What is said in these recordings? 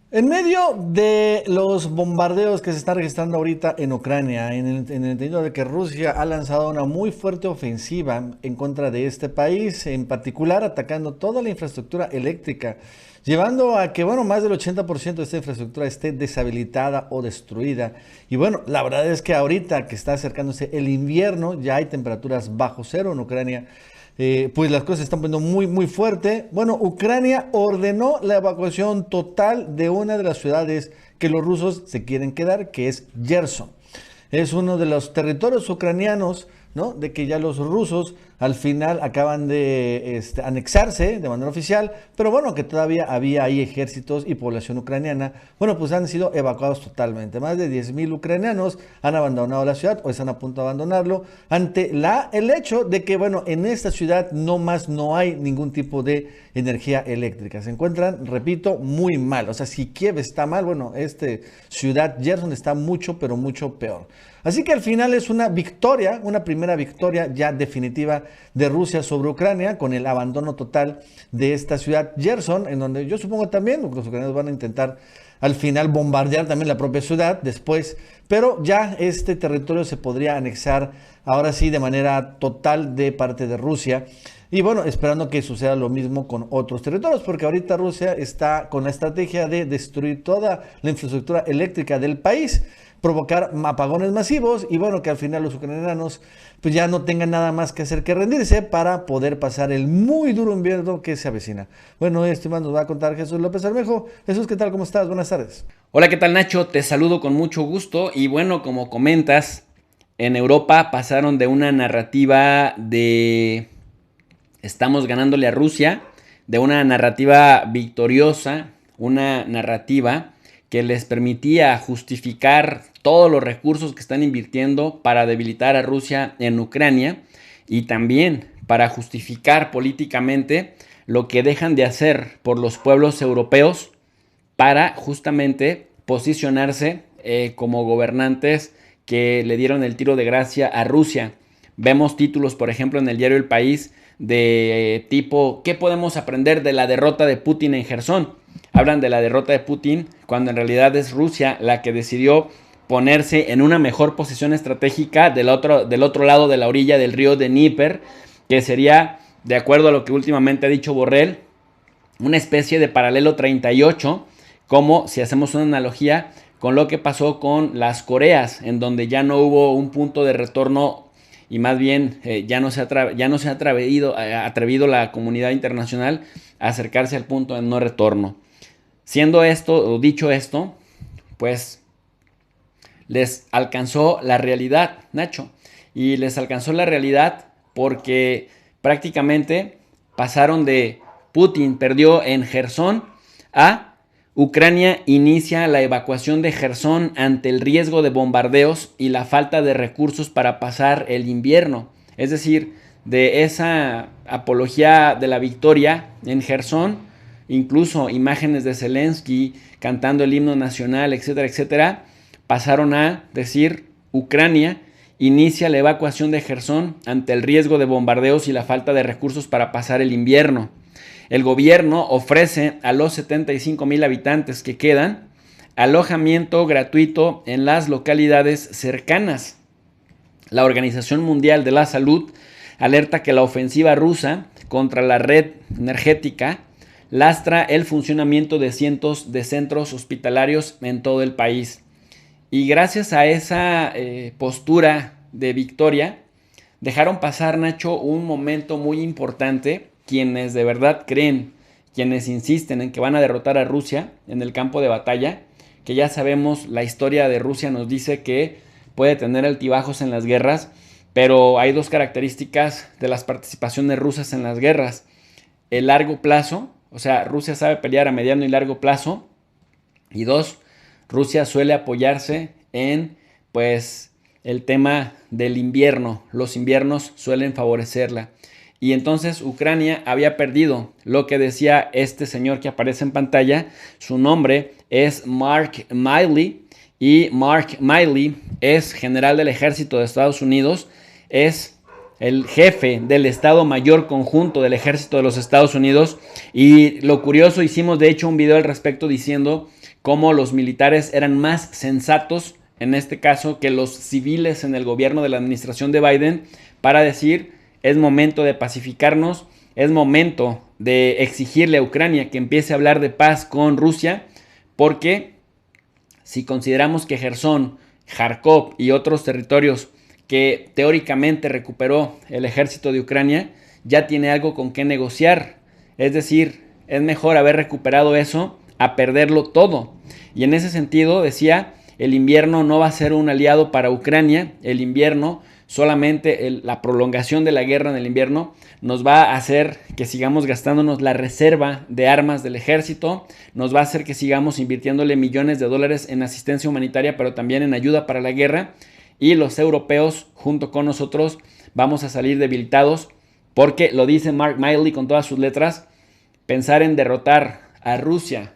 En medio de los bombardeos que se están registrando ahorita en Ucrania, en el entendido de que Rusia ha lanzado una muy fuerte ofensiva en contra de este país, en particular atacando toda la infraestructura eléctrica, llevando a que, bueno, más del 80% de esta infraestructura esté deshabilitada o destruida. Y bueno, la verdad es que ahorita que está acercándose el invierno, ya hay temperaturas bajo cero en Ucrania. Pues las cosas se están poniendo muy, muy fuerte. Bueno, Ucrania ordenó la evacuación total de una de las ciudades que los rusos se quieren quedar, que es Gerson. Es uno de los territorios ucranianos, ¿no? De que ya los rusos al final acaban de anexarse de manera oficial, pero bueno, que todavía había ahí ejércitos y población ucraniana, bueno, pues han sido evacuados totalmente. Más de 10,000 ucranianos han abandonado la ciudad o están a punto de abandonarlo ante el hecho de que, bueno, en esta ciudad no hay ningún tipo de energía eléctrica. Se encuentran, repito, muy mal. O sea, si Kiev está mal, bueno, ciudad Gerson está mucho, pero mucho peor. Así que al final es una victoria, una primera victoria ya definitiva de Rusia sobre Ucrania, con el abandono total de esta ciudad Gerson, en donde yo supongo también los ucranianos van a intentar al final bombardear también la propia ciudad después, pero ya este territorio se podría anexar ahora sí de manera total de parte de Rusia. Y bueno, esperando que suceda lo mismo con otros territorios, porque ahorita Rusia está con la estrategia de destruir toda la infraestructura eléctrica del país, provocar apagones masivos y bueno, que al final los ucranianos pues ya no tengan nada más que hacer que rendirse para poder pasar el muy duro invierno que se avecina. Bueno, esto más nos va a contar Jesús López Armejo. Jesús, ¿qué tal? ¿Cómo estás? Buenas tardes. Hola, ¿qué tal, Nacho? Te saludo con mucho gusto y bueno, como comentas, en Europa pasaron de una narrativa de estamos ganándole a Rusia, de una narrativa victoriosa, una narrativa que les permitía justificar todos los recursos que están invirtiendo para debilitar a Rusia en Ucrania y también para justificar políticamente lo que dejan de hacer por los pueblos europeos para justamente posicionarse como gobernantes que le dieron el tiro de gracia a Rusia. Vemos títulos, por ejemplo, en el diario El País de tipo, ¿qué podemos aprender de la derrota de Putin en Gerson? Hablan de la derrota de Putin cuando en realidad es Rusia la que decidió ponerse en una mejor posición estratégica del otro lado de la orilla del río de Dnieper, que sería, de acuerdo a lo que últimamente ha dicho Borrell, una especie de paralelo 38, como si hacemos una analogía con lo que pasó con las Coreas, en donde ya no hubo un punto de retorno y más bien ya no se ha atrevido la comunidad internacional a acercarse al punto de no retorno. Siendo esto, o dicho esto, pues les alcanzó la realidad, Nacho. Y les alcanzó la realidad porque prácticamente pasaron de Putin perdió en Gerson a Ucrania inicia la evacuación de Gerson ante el riesgo de bombardeos y la falta de recursos para pasar el invierno. Es decir, de esa apología de la victoria en Gerson, incluso imágenes de Zelensky cantando el himno nacional, etcétera, etcétera, pasaron a decir Ucrania inicia la evacuación de Gerson ante el riesgo de bombardeos y la falta de recursos para pasar el invierno. El gobierno ofrece a los 75,000 habitantes que quedan alojamiento gratuito en las localidades cercanas. La Organización Mundial de la Salud alerta que la ofensiva rusa contra la red energética lastra el funcionamiento de cientos de centros hospitalarios en todo el país. Y gracias a esa postura de victoria, dejaron pasar, Nacho, un momento muy importante. Quienes de verdad creen, quienes insisten en que van a derrotar a Rusia en el campo de batalla, que ya sabemos, la historia de Rusia nos dice que puede tener altibajos en las guerras, pero hay dos características de las participaciones rusas en las guerras. El largo plazo, o sea, Rusia sabe pelear a mediano y largo plazo, y dos, Rusia suele apoyarse en, pues, el tema del invierno. Los inviernos suelen favorecerla. Y entonces Ucrania había perdido lo que decía este señor que aparece en pantalla. Su nombre es Mark Milley y Mark Milley es general del ejército de Estados Unidos, es el jefe del Estado Mayor Conjunto del Ejército de los Estados Unidos. Y lo curioso, hicimos de hecho un video al respecto diciendo cómo los militares eran más sensatos, en este caso, que los civiles en el gobierno de la administración de Biden, para decir, es momento de pacificarnos, es momento de exigirle a Ucrania que empiece a hablar de paz con Rusia, porque si consideramos que Jersón, Kharkov y otros territorios que teóricamente recuperó el ejército de Ucrania, ya tiene algo con qué negociar. Es decir, es mejor haber recuperado eso a perderlo todo. Y en ese sentido, decía, el invierno no va a ser un aliado para Ucrania. El invierno, solamente la prolongación de la guerra en el invierno, nos va a hacer que sigamos gastándonos la reserva de armas del ejército, nos va a hacer que sigamos invirtiéndole millones de dólares en asistencia humanitaria, pero también en ayuda para la guerra, y los europeos, junto con nosotros, vamos a salir debilitados, porque lo dice Mark Milley con todas sus letras, pensar en derrotar a Rusia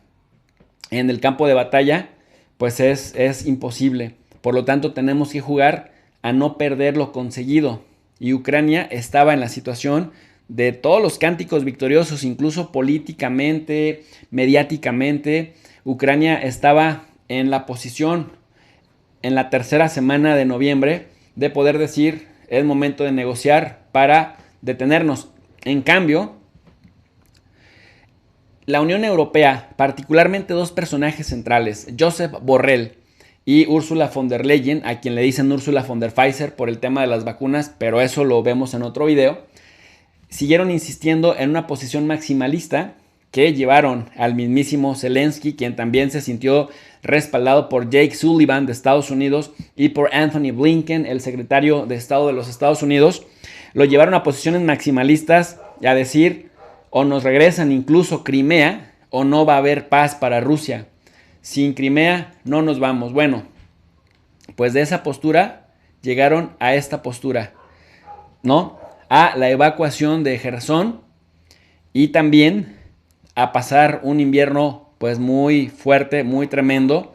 en el campo de batalla, pues es imposible. Por lo tanto, tenemos que jugar a no perder lo conseguido. Y Ucrania estaba en la situación de todos los cánticos victoriosos, incluso políticamente, mediáticamente. Ucrania estaba en la posición, en la tercera semana de noviembre, de poder decir, es momento de negociar para detenernos. En cambio, la Unión Europea, particularmente dos personajes centrales, Josep Borrell y Ursula von der Leyen, a quien le dicen Ursula von der Pfizer por el tema de las vacunas, pero eso lo vemos en otro video, siguieron insistiendo en una posición maximalista que llevaron al mismísimo Zelensky, quien también se sintió respaldado por Jake Sullivan de Estados Unidos y por Anthony Blinken, el secretario de Estado de los Estados Unidos, lo llevaron a posiciones maximalistas y a decir, o nos regresan incluso Crimea, o no va a haber paz para Rusia. Sin Crimea no nos vamos. Bueno, pues de esa postura llegaron a esta postura, ¿no? A la evacuación de Jersón y también a pasar un invierno pues muy fuerte, muy tremendo,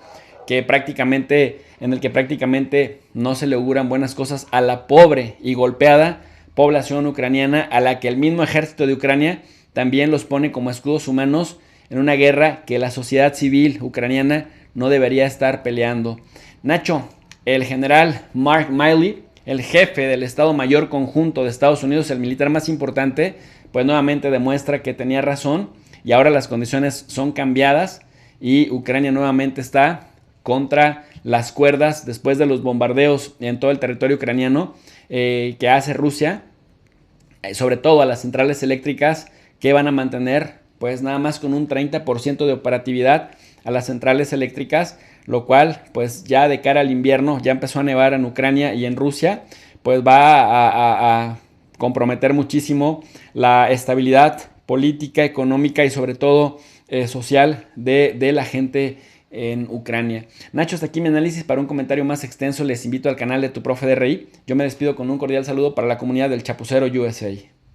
en el que prácticamente no se le auguran buenas cosas a la pobre y golpeada población ucraniana, a la que el mismo ejército de Ucrania también los pone como escudos humanos en una guerra que la sociedad civil ucraniana no debería estar peleando. Nacho, el general Mark Milley, el jefe del Estado Mayor Conjunto de Estados Unidos, el militar más importante, pues nuevamente demuestra que tenía razón y ahora las condiciones son cambiadas y Ucrania nuevamente está contra las cuerdas después de los bombardeos en todo el territorio ucraniano que hace Rusia, sobre todo a las centrales eléctricas que van a mantener pues nada más con un 30% de operatividad a las centrales eléctricas, lo cual pues ya de cara al invierno, ya empezó a nevar en Ucrania y en Rusia, pues va a comprometer muchísimo la estabilidad política, económica y sobre todo social de la gente en Ucrania. Nacho, hasta aquí mi análisis. Para un comentario más extenso les invito al canal de Tu Profe DRI. Yo me despido con un cordial saludo para la comunidad del Chapucero USA.